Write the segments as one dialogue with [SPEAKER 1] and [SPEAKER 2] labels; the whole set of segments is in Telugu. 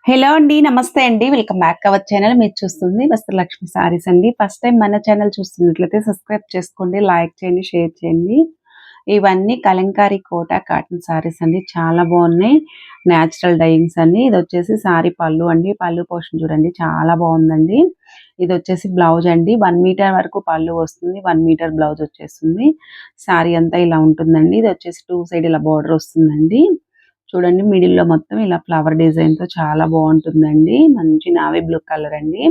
[SPEAKER 1] హలో అండి. నమస్తే అండి. Welcome back our channel. మీరు చూస్తుంది వస్త్రలక్ష్మి సారీస్ అండి. ఫస్ట్ టైం మన ఛానల్ చూస్తున్నట్లయితే సబ్స్క్రైబ్ చేసుకోండి, లైక్ చేయండి, షేర్ చేయండి. ఇవన్నీ కలంకారీ కోటా కాటన్ సారీస్ అండి. చాలా బాగున్నాయి. న్యాచురల్ డైయింగ్స్ అండి. ఇది వచ్చేసి సారీ పళ్ళు అండి. పళ్ళు పోర్షన్ చూడండి చాలా బాగుందండి. ఇది వచ్చేసి బ్లౌజ్ అండి. 1 మీటర్ వరకు పళ్ళు వస్తుంది. 1 మీటర్ బ్లౌజ్ వచ్చేస్తుంది. సారీ అంతా ఇలా ఉంటుందండి. ఇది వచ్చేసి 2 సైడ్ ఇలా బార్డర్ వస్తుందండి. చూడండి మిడిల్‌లో మొత్తం ఇలా ఫ్లవర్ డిజైన్‌తో చాలా బావుంటుందండి. మంచి నావీ బ్లూ కలర్ అండి.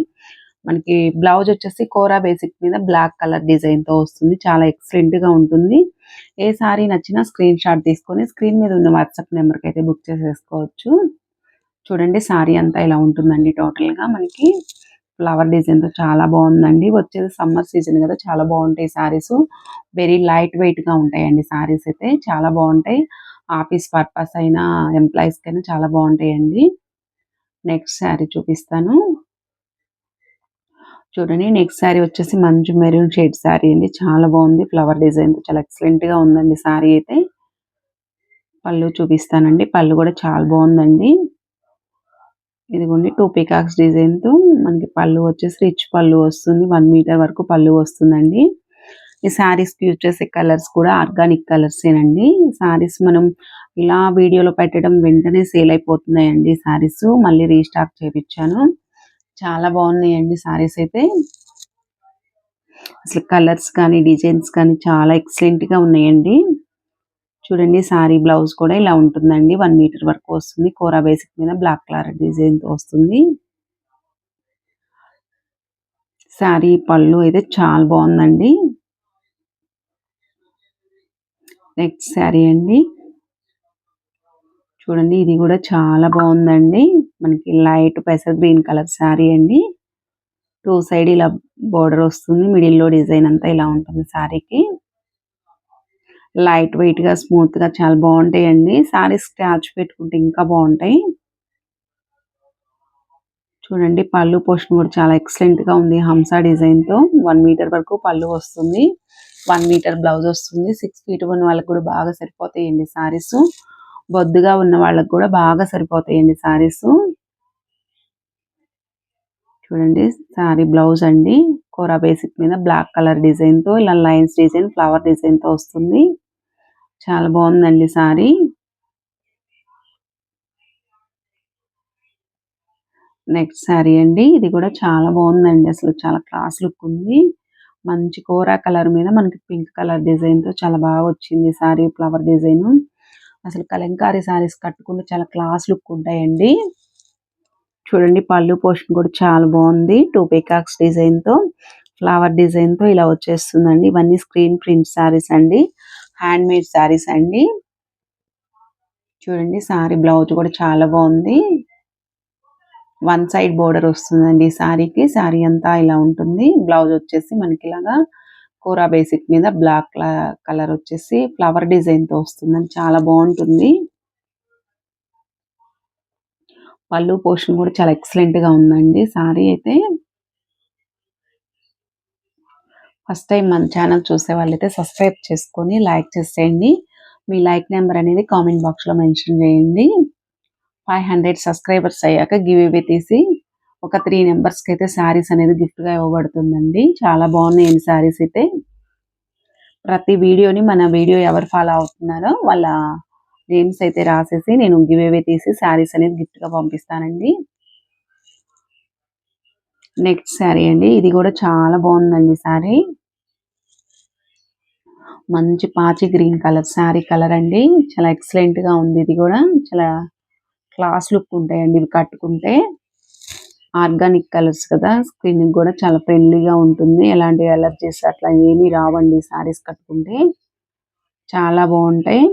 [SPEAKER 1] మనకి బ్లౌజ్ వచ్చేసి కోరా బేసిక్ మీద బ్లాక్ కలర్ డిజైన్‌తో వస్తుంది. చాలా ఎక్సలెంట్‌గా ఉంటుంది. ఏ సారీ నచ్చినా స్క్రీన్ షాట్ తీసుకొని స్క్రీన్ మీద ఉన్న వాట్సాప్ నెంబర్‌కైతే బుక్ చేసేసుకోవచ్చు. చూడండి సారీ అంతా ఇలా ఉంటుందండి టోటల్‌గా మనకి. ఫ్లవర్ డిజైన్‌తో చాలా బావుందండి. వచ్చేది సమ్మర్ సీజన్ గదా! చాలా బావుంటాయి సారీసు. వెరీ లైట్ వెయిట్‌గా ఉంటాయండి సారీస్ అయితే. చాలా బావుంటాయి. ఆఫీస్ పర్పస్ అయినా, ఎంప్లాయీస్‌కైనా చాలా బావుంటాయండి. నెక్స్ట్ శారీ చూపిస్తాను. చూడండి నెక్స్ట్ శారీ వచ్చేసి మంచి మెరూన్ షేడ్ శారీ అండి. చాలా బావుంది. ఫ్లవర్ డిజైన్‌తో చాలా ఎక్సలెంట్‌గా ఉందండి శారీ అయితే. పళ్ళు చూపిస్తానండి. పళ్ళు గూడా చాలా బావుందండి. ఇదిగోండి 2 పీకాక్స్ డిజైన్‌తో మనకి పళ్ళు వచ్చేసి రిచ్ పళ్ళు వస్తుంది. 1 మీటర్ వరకు పళ్ళు వస్తుందండి. ఈ శారీస్‌కి యూజ్ చేసే కలర్స్ కూడా ఆర్గానిక్ కలర్సేనండి. శారీస్ మనం ఇలా వీడియోలో పెట్టడం వెంటనే సేల్ అయిపోతున్నాయండి శారీసు. మళ్ళీ రీస్టాక్ చేపిచ్చాను. చాలా బాగున్నాయండి శారీస్ అయితే. అసలు కలర్స్ కానీ, డిజైన్స్ కానీ చాలా ఎక్సలెంట్‌గా ఉన్నాయండి. చూడండి సారీ బ్లౌజ్ కూడా ఇలా ఉంటుందండి. 1 మీటర్ వరకు వస్తుంది. కోరా బేసిక్ మీద బ్లాక్ కలర్ డిజైన్‌తో వస్తుంది. శారీ పళ్ళు అయితే చాలా బావుందండి. నెక్స్ట్ శారీ అండి. చూడండి ఇది గూడా చాలా బావుందండి. మనకి లైట్ పెసర్ గ్రీన్ కలర్ శారీ అండి. 2 సైడ్ ఇలా బోర్డర్ వస్తుంది. మిడిల్‌లో డిజైన్ అంతా ఇలా ఉంటుంది శారీకి. లైట్ వెయిట్‌గా, స్మూత్‌గా చాలా బావుంటాయండి. శారీస్ స్టార్చ్ పెట్టుకుంటే ఇంకా బావుంటాయి. చూడండి పళ్ళు పోర్షన్ కూడా చాలా ఎక్సలెంట్‌గా ఉంది. హంసా డిజైన్‌తో 1 మీటర్ వరకు పళ్ళు వస్తుంది. 1 మీటర్ బ్లౌజ్ వస్తుంది. 6 ఫీట్ ఉన్న వాళ్ళకి కూడా బాగా సరిపోతాయండి శారీసు. బొద్దుగా ఉన్న వాళ్ళకి కూడా బాగా సరిపోతాయండి శారీసు. చూడండి శారీ బ్లౌజ్ అండి. కోరా బేసిక్ మీద బ్లాక్ కలర్ డిజైన్‌తో ఇలా లైన్స్ డిజైన్, ఫ్లవర్ డిజైన్‌తో వస్తుంది. చాలా బావుందండి శారీ. నెక్స్ట్ శారీ అండి. ఇది కూడా చాలా బావుందండి. అసలు చాలా క్లాస్ లుక్ ఉంది. మంచి కోరా కలర్ మీద మనకి పింక్ కలర్ డిజైన్‌తో చాలా బాగా వచ్చింది శారీ ఫ్లవర్ డిజైను. అసలు కలంకారీ శారీస్ కట్టుకుంటే చాలా క్లాస్ లుక్ ఉంటాయండి. చూడండి పళ్ళు పోర్షన్ కూడా చాలా బావుంది. 2 పీకాక్స్ డిజైన్‌తో, ఫ్లవర్ డిజైన్‌తో ఇలా వచ్చేస్తుందండి. ఇవన్నీ స్క్రీన్ ప్రింట్ శారీస్ అండి. హ్యాండ్‌మేడ్ శారీస్ అండి. చూడండి శారీ బ్లౌజ్ కూడా చాలా బావుంది. 1 సైడ్ బోర్డర్ వస్తుందండి శారీకి. శారీ అంతా ఇలా ఉంటుంది. బ్లౌజ్ వచ్చేసి మనకి ఇలాగా కోరా బేసిక్ మీద బ్లాక్ కలర్ వచ్చేసి ఫ్లవర్ డిజైన్‌తో వస్తుందండి. చాలా బావుంటుంది. పళ్ళు పోర్షన్ కూడా చాలా ఎక్సలెంట్‌గా ఉందండి శారీ అయితే. ఫస్ట్ టైం మన ఛానల్ చూసేవాళ్ళైతే సబ్స్క్రైబ్ చేసుకొని లైక్ చేసేయండి. మీ లైక్ నెంబర్ అనేది కామెంట్ బాక్స్‌లో మెన్షన్ చేయండి. 500 సబ్స్క్రైబర్స్ అయ్యాక గివ్ అవే తీసి ఒక 3 మెంబర్స్‌కైతే శారీస్ అనేది గిఫ్ట్‌గా ఇవ్వబడుతుందండి. చాలా బాగున్నాయండి శారీస్ అయితే. ప్రతి వీడియోని మన వీడియో ఎవరు ఫాలో అవుతున్నారో వాళ్ళ నేమ్స్ అయితే రాసేసి నేను గివ్ అవే తీసి శారీస్ అనేది గిఫ్ట్‌గా పంపిస్తానండి. నెక్స్ట్ శారీ అండి. ఇది కూడా చాలా బాగుందండి శారీ. మంచి పాచి గ్రీన్ కలర్ శారీ కలర్ అండి. చాలా ఎక్సలెంట్‌గా ఉంది ఇది గూడా. చాలా క్లాస్ లుక్ ఉంటాయండి ఇవి కట్టుకుంటే. ఆర్గానిక్ కలర్స్ కదా! స్కిన్‌కి గూడా చాలా ఫ్రెండ్లీగా ఉంటుంది. ఎలాంటి అలర్జీస్ అట్లా ఏమీ రావండి శారీస్ కట్టుకుంటే. చాలా బావుంటాయి.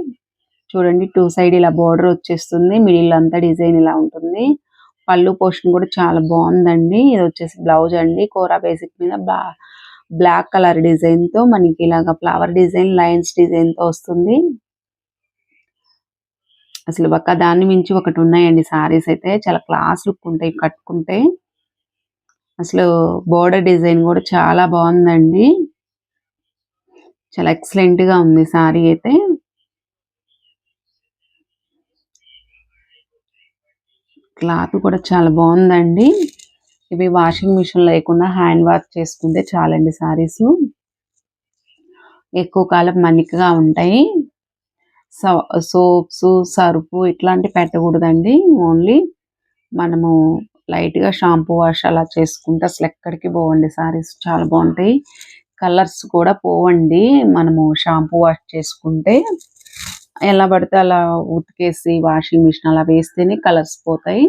[SPEAKER 1] చూడండి 2 సైడ్ ఇలా బోర్డర్ వచ్చేస్తుంది. మిడిల్ అంతా డిజైన్ ఇలా ఉంటుంది. పళ్ళు పోర్షన్ కూడా చాలా బావుందండి. ఇదొచ్చేసి బ్లౌజ్ అండి. కోరా బేసిక్ మీద బ్లాక్ కలర్ డిజైన్‌తో మనకి ఇలాగ ఫ్లవర్ డిజైన్, లైన్స్ డిజైన్‌తో వస్తుంది. అసలు ఒక దాన్ని మించి ఒకటి ఉన్నాయండి శారీస్ అయితే. చాలా క్లాస్ లుక్ ఉంటాయి కట్టుకుంటే. అసలు బోర్డర్ డిజైన్ గూడా చాలా బావుందండి. చాలా ఎక్సలెంట్‌గా ఉంది శారీ అయితే. క్లాత్ కూడా చాలా బాగుందండి. ఇవి వాషింగ్ మిషన్ లేకుండా హ్యాండ్ వాష్ చేసుకుంటే చాలండి సారీస్. ఎక్కువ కాలం మన్నికగా ఉంటాయి. సోప్స్, సర్ఫ్ ఇట్లాంటివి పెట్టకూడదండి. ఓన్లీ మనము లైట్‌గా షాంపూ వాష్ అలా చేసుకుంటే అసలెక్కడికి పోవండి సారీస్. చాలా బావుంటాయి. కలర్స్ కూడా పోవండి మనము షాంపూ వాష్ చేసుకుంటే. ఎలా పడితే అలా ఉతికేసి వాషింగ్ మిషన్ అలా వేస్తేనే కలర్స్ పోతాయి.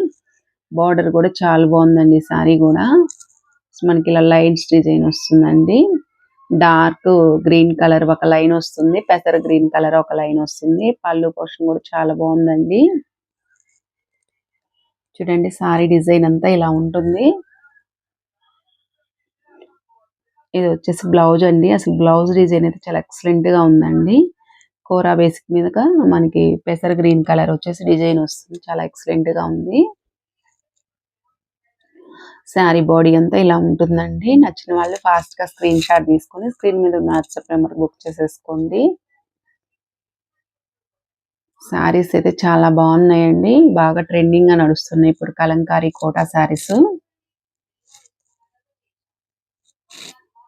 [SPEAKER 1] బార్డర్ కూడా చాలా బావుందండి ఈ సారీ గూడా. మనకిలా లైన్స్ డిజైన్ వస్తుందండి. డార్క్ గ్రీన్ కలర్ ఒక లైన్ వస్తుంది. పెసర గ్రీన్ కలర్ ఒక లైన్ వస్తుంది. పళ్ళు పోర్షన్ కూడా చాలా బావుందండి. చూడండి సారీ డిజైన్ అంతా ఇలా ఉంటుంది. ఇది వచ్చేసి బ్లౌజ్ అండి. అసలు బ్లౌజ్ డిజైన్ అయితే చాలా ఎక్సలెంట్‌గా ఉందండి. కోరా బేసిక్ మీదగా మనకి పెసర గ్రీన్ కలర్ వచ్చేసి డిజైన్ వస్తుంది. చాలా ఎక్సలెంట్‌గా ఉంది. శారీ బాడీ అంతా ఇలా ఉంటుందండి. నచ్చిన వాళ్ళు ఫాస్ట్‌గా స్క్రీన్ షాట్ తీసుకొని స్క్రీన్ మీద ఉన్న వాట్సాప్ నెంబర్‌కి బుక్ చేసేసుకోండి. శారీస్ అయితే చాలా బాగున్నాయండి. బాగా ట్రెండింగ్‌గా నడుస్తున్నాయి ఇప్పుడు కలంకారీ కోటా శారీస్.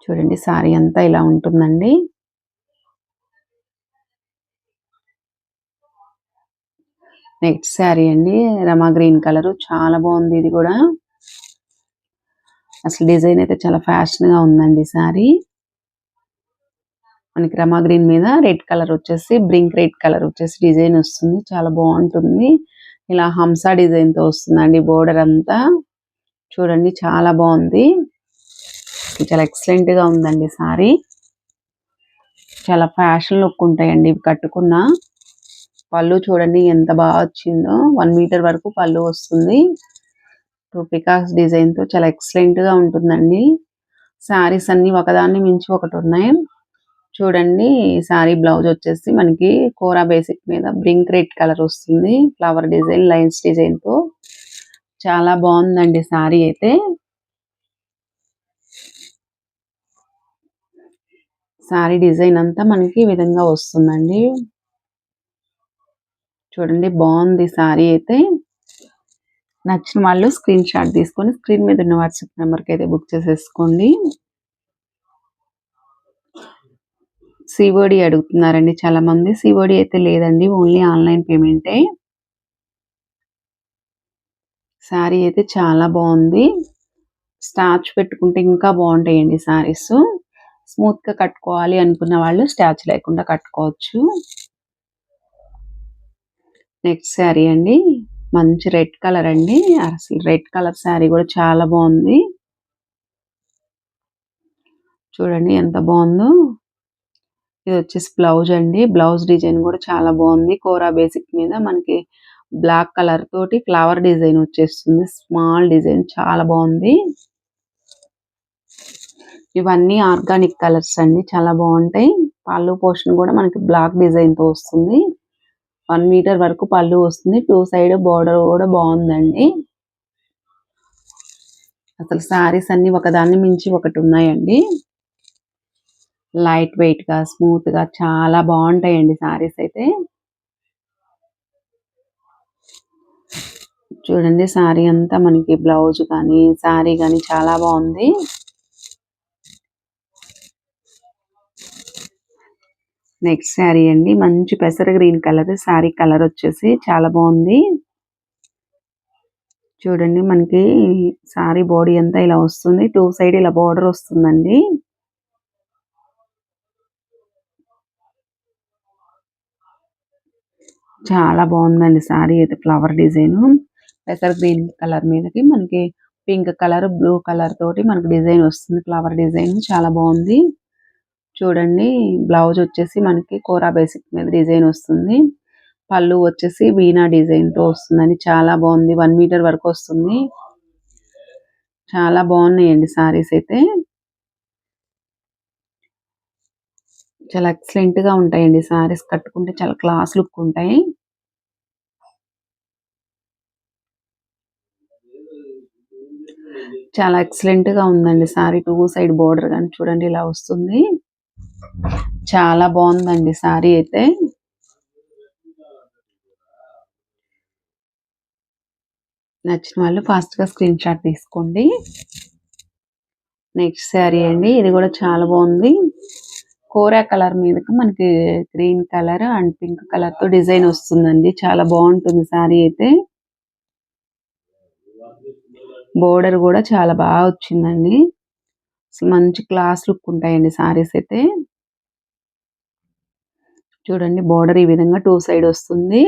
[SPEAKER 1] చూడండి శారీ అంతా ఇలా ఉంటుందండి. నెక్స్ట్ శారీ అండి. రమా గ్రీన్ కలర్ చాలా బాగుంది ఇది కూడా. అసలు డిజైన్ అయితే చాలా ఫ్యాషన్‌గా ఉందండి శారీ. మనకి రమా గ్రీన్ మీద రెడ్ కలర్ వచ్చేసి బ్రింక్ రెడ్ కలర్ వచ్చేసి డిజైన్ వస్తుంది. చాలా బాగుంటుంది. ఇలా హంసా డిజైన్‌తో వస్తుందండి బోర్డర్ అంతా. చూడండి చాలా బాగుంది. చాలా ఎక్సలెంట్‌గా ఉందండి శారీ. చాలా ఫ్యాషన్ లుక్ ఉంటాయండి ఇవి కట్టుకున్న. పళ్ళు చూడండి ఎంత బాగా వచ్చిందో. 1 మీటర్ వరకు పళ్ళు వస్తుంది. 2 పికాక్స్ డిజైన్‌తో చాలా ఎక్సలెంట్‌గా ఉంటుందండి. శారీస్ అన్నీ ఒకదాన్ని మించి ఒకటి ఉన్నాయి. చూడండి శారీ బ్లౌజ్ వచ్చేసి మనకి కోరా బేసిక్ మీద బ్రింక్ రెడ్ కలర్ వస్తుంది. ఫ్లవర్ డిజైన్, లైన్స్ డిజైన్‌తో చాలా బాగుందండి శారీ అయితే. శారీ డిజైన్ అంతా మనకి ఈ విధంగా వస్తుందండి. చూడండి బాగుంది శారీ అయితే. నచ్చిన వాళ్ళు స్క్రీన్ షాట్ తీసుకొని స్క్రీన్ మీద ఉన్న వాట్సాప్ నెంబర్‌కి అయితే బుక్ చేసేసుకోండి. సీఓడీ అడుగుతున్నారండి చాలా మంది. సీఓడీ అయితే లేదండి. Only online పేమెంటే. శారీ అయితే చాలా బాగుంది. స్టార్చ్ పెట్టుకుంటే ఇంకా బాగుంటాయండి శారీస్. స్మూత్‌గా కట్టుకోవాలి అనుకున్న వాళ్ళు స్టార్చ్ లేకుండా కట్టుకోవచ్చు. నెక్స్ట్ శారీ అండి. మంచి రెడ్ కలర్ అండి. అసలు రెడ్ కలర్ శారీ కూడా చాలా బాగుంది. చూడండి ఎంత బాగుందో. ఇది వచ్చేసి బ్లౌజ్ అండి. బ్లౌజ్ డిజైన్ కూడా చాలా బాగుంది. కోరా బేసిక్ మీద మనకి బ్లాక్ కలర్ తోటి ఫ్లవర్ డిజైన్ వచ్చేస్తుంది. స్మాల్ డిజైన్ చాలా బాగుంది. ఇవన్నీ ఆర్గానిక్ కలర్స్ అండి. చాలా బాగుంటాయి. పళ్ళు పోర్షన్ కూడా మనకి బ్లాక్ డిజైన్‌తో వస్తుంది. 1 మీటర్ వరకు పళ్ళు వస్తుంది. 2 సైడ్ బోర్డర్ కూడా బాగుందండి. అసలు శారీస్ అన్నీ ఒకదాన్ని మించి ఒకటి ఉన్నాయండి. లైట్ వెయిట్‌గా, స్మూత్‌గా చాలా బాగుంటాయండి శారీస్ అయితే. చూడండి శారీ అంతా మనకి బ్లౌజ్ కానీ, శారీ గానీ చాలా బాగుంది. నెక్స్ట్ శారీ అండి. మంచి పెసర గ్రీన్ కలర్ శారీ కలర్ వచ్చేసి చాలా బాగుంది. చూడండి మనకి శారీ బాడీ అంతా ఇలా వస్తుంది. 2 సైడ్ ఇలా బోర్డర్ వస్తుందండి. చాలా బాగుందండి శారీ అయితే. ఫ్లవర్ డిజైను పెసర గ్రీన్ కలర్ మీదకి మనకి పింక్ కలర్, బ్లూ కలర్ తోటి మనకి డిజైన్ వస్తుంది. ఫ్లవర్ డిజైన్ చాలా బాగుంది. చూడండి బ్లౌజ్ వచ్చేసి మనకి కోరా బేసిక్ మీద డిజైన్ వస్తుంది. పళ్ళు వచ్చేసి వీణా డిజైన్‌తో వస్తుందండి. చాలా బాగుంది. 1 మీటర్ వరకు వస్తుంది. చాలా బాగున్నాయండి శారీస్ అయితే. చాలా ఎక్సలెంట్‌గా ఉంటాయండి శారీస్ కట్టుకుంటే చాలా క్లాస్ లుక్ ఉంటాయి. చాలా ఎక్సలెంట్‌గా ఉందండి శారీ. 2 సైడ్ బోర్డర్ గాని చూడండి ఇలా వస్తుంది. చాలా బాగుందండి శారీ అయితే. నచ్చిన వాళ్ళు ఫాస్ట్‌గా స్క్రీన్ షాట్ తీసుకోండి. నెక్స్ట్ శారీ అండి. ఇది కూడా చాలా బాగుంది. కోరా కలర్ మీదకి మనకి గ్రీన్ కలర్ అండ్ పింక్ కలర్‌తో డిజైన్ వస్తుందండి. చాలా బాగుంటుంది శారీ అయితే. బోర్డర్ కూడా చాలా బాగా వచ్చిందండి. మంచి క్లాస్ లుక్ ఉంటాయండి శారీస్ అయితే. చూడండి బోర్డర్ ఈ విధంగా 2 సైడ్ వస్తుంది.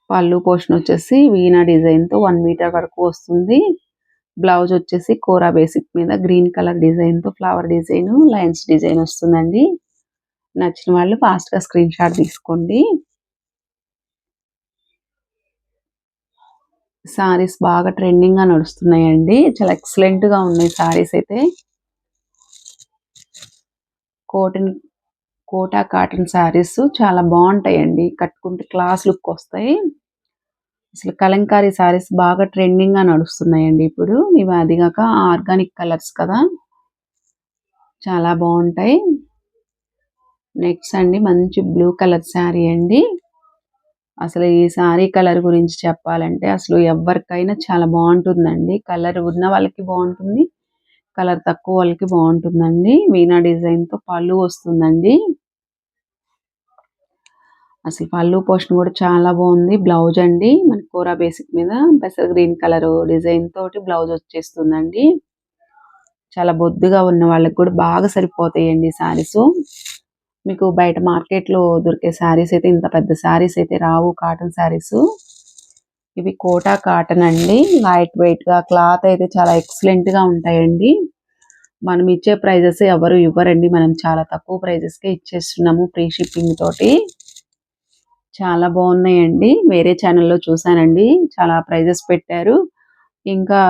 [SPEAKER 1] పళ్ళు పోర్షన్ వచ్చేసి వీణా డిజైన్‌తో 1 మీటర్ వరకు వస్తుంది. బ్లౌజ్ వచ్చేసి కోరా బేసిక్ మీద గ్రీన్ కలర్ డిజైన్‌తో ఫ్లవర్ డిజైన్, లైన్స్ డిజైన్ వస్తుందండి. నచ్చిన వాళ్ళు ఫాస్ట్‌గా స్క్రీన్ షాట్ తీసుకోండి. సారీస్ బాగా ట్రెండింగ్‌గా నడుస్తున్నాయండి. చాలా ఎక్సలెంట్‌గా ఉన్నాయి సారీస్ అయితే. కాటన్ కోటా కాటన్ సారీస్ చాలా బాగుంటాయండి. కట్టుకుంటే క్లాస్ లుక్ వస్తాయి. అసలు కలంకారీ సారీస్ బాగా ట్రెండింగ్‌గా నడుస్తున్నాయండి ఇప్పుడు. ఇవి అది గాక ఆర్గానిక్ కలర్స్ కదా! చాలా బాగుంటాయి. నెక్స్ట్ అండి మంచి బ్లూ కలర్ శారీ అండి. అసలు ఈ శారీ కలర్ గురించి చెప్పాలంటే అసలు ఎవ్వరికైనా చాలా బాగుంటుందండి. కలర్ ఉన్న వాళ్ళకి బాగుంటుంది. కలర్ తక్కువ వాళ్ళకి బాగుంటుందండి. వీణా డిజైన్‌తో పళ్ళు వస్తుందండి. అసలు పళ్ళు పోర్షన్ కూడా చాలా బాగుంది. బ్లౌజ్ అండి మనకి కోరా బేసిక్ మీద పెసర గ్రీన్ కలర్ డిజైన్ తోటి బ్లౌజ్ వచ్చేస్తుందండి. చాలా బొద్దుగా ఉన్న వాళ్ళకి కూడా బాగా సరిపోతాయండి సారీస్. మీకు బయట మార్కెట్‌లో దొరికే సారీస్ అయితే ఇంత పెద్ద సారీస్ అయితే రావు కాటన్ సారీస్. ఇవి కోటా కాటన్ అండి. లైట్ వెయిట్‌గా క్లాత్ అయితే చాలా ఎక్సలెంట్‌గా ఉంటాయండి. మనం ఇచ్చే ప్రైజెస్ ఎవరు ఇవ్వరండి. మనం చాలా తక్కువ ప్రైజెస్‌కే ఇచ్చేస్తున్నాము ఫ్రీ షిప్పింగ్ తోటి. చాలా బాగున్నాయండి. వేరే ఛానెల్‌లో చూసానండి. చాలా ప్రైజెస్ పెట్టారు. ఇంకా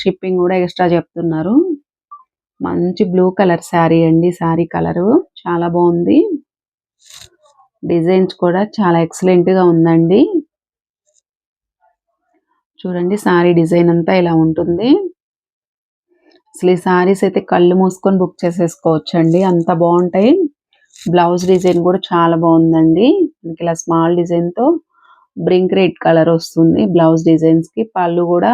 [SPEAKER 1] షిప్పింగ్ గూడా ఎక్స్‌ట్రా చెప్తున్నారు. మంచి బ్లూ కలర్ శారీ అండి. శారీ కలరు చాలా బాగుంది. డిజైన్స్ కూడా చాలా ఎక్సలెంట్‌గా ఉందండి. చూడండి శారీ డిజైన్ అంతా ఇలా ఉంటుంది. అసలు ఈ శారీస్ అయితే కళ్ళు మూసుకొని బుక్ చేసేసుకోవచ్చండి. అంత బాగుంటాయి. బ్లౌజ్ డిజైన్ కూడా చాలా బాగుందండి. మనకి ఇలా స్మాల్ డిజైన్‌తో బ్రింక్ రెడ్ కలర్ వస్తుంది. బ్లౌజ్ డిజైన్స్‌కి పళ్ళు కూడా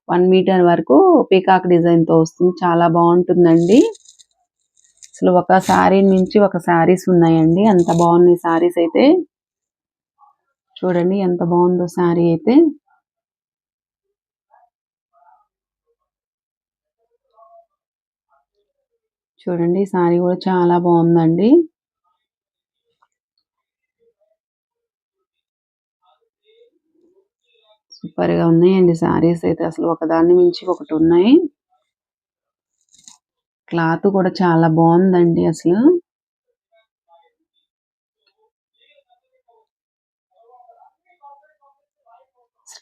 [SPEAKER 1] 1 మీటర్ వరకు పీకాక్ డిజైన్‌తో వస్తుంది. చాలా బాగుంటుందండి. అసలు ఒక శారీ నుంచి ఒక శారీస్ ఉన్నాయండి. అంత బాగున్నాయి శారీస్ అయితే. చూడండి ఎంత బాగుందో శారీ అయితే. చూడండి శారీ కూడా చాలా బాగుందండి. సూపర్‌గా ఉన్నాయండి శారీస్ అయితే అసలు ఒకదాన్ని మించి ఒకటి ఉన్నాయి. క్లాత్ కూడా చాలా బాగుందండి అసలు.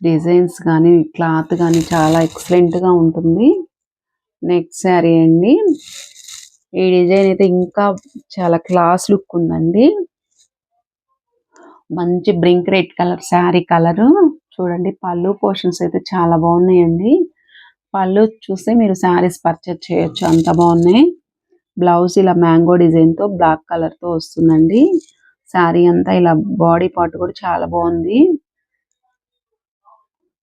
[SPEAKER 1] డిజైన్స్ గానీ, క్లాత్ గానీ చాలా ఎక్సలెంట్‌గా ఉంటుంది. నెక్స్ట్ శారీ అండి. ఈ డిజైన్ అయితే ఇంకా చాలా క్లాస్ లుక్ ఉందండి. మంచి brink red colour sari colour. చూడండి పళ్ళు పోర్షన్స్ అయితే చాలా బాగున్నాయండి. పళ్ళు చూస్తే మీరు శారీస్ పర్చేజ్ చేయొచ్చు. అంత బాగున్నాయి. బ్లౌజ్ ఇలా మ్యాంగో డిజైన్‌తో బ్లాక్ కలర్‌తో వస్తుందండి. శారీ అంతా ఇలా బాడీ పార్ట్ కూడా చాలా బాగుంది.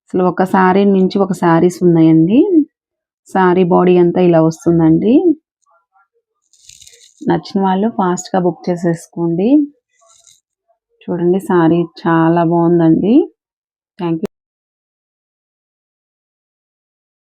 [SPEAKER 1] అసలు ఒక శారీని మించి ఒక శారీస్ ఉన్నాయండి. శారీ బాడీ అంతా ఇలా వస్తుందండి. నచ్చిన వాళ్ళు ఫాస్ట్‌గా బుక్ చేసేసుకోండి. చూడండి శారీ చాలా బాగుందండి. Thank you.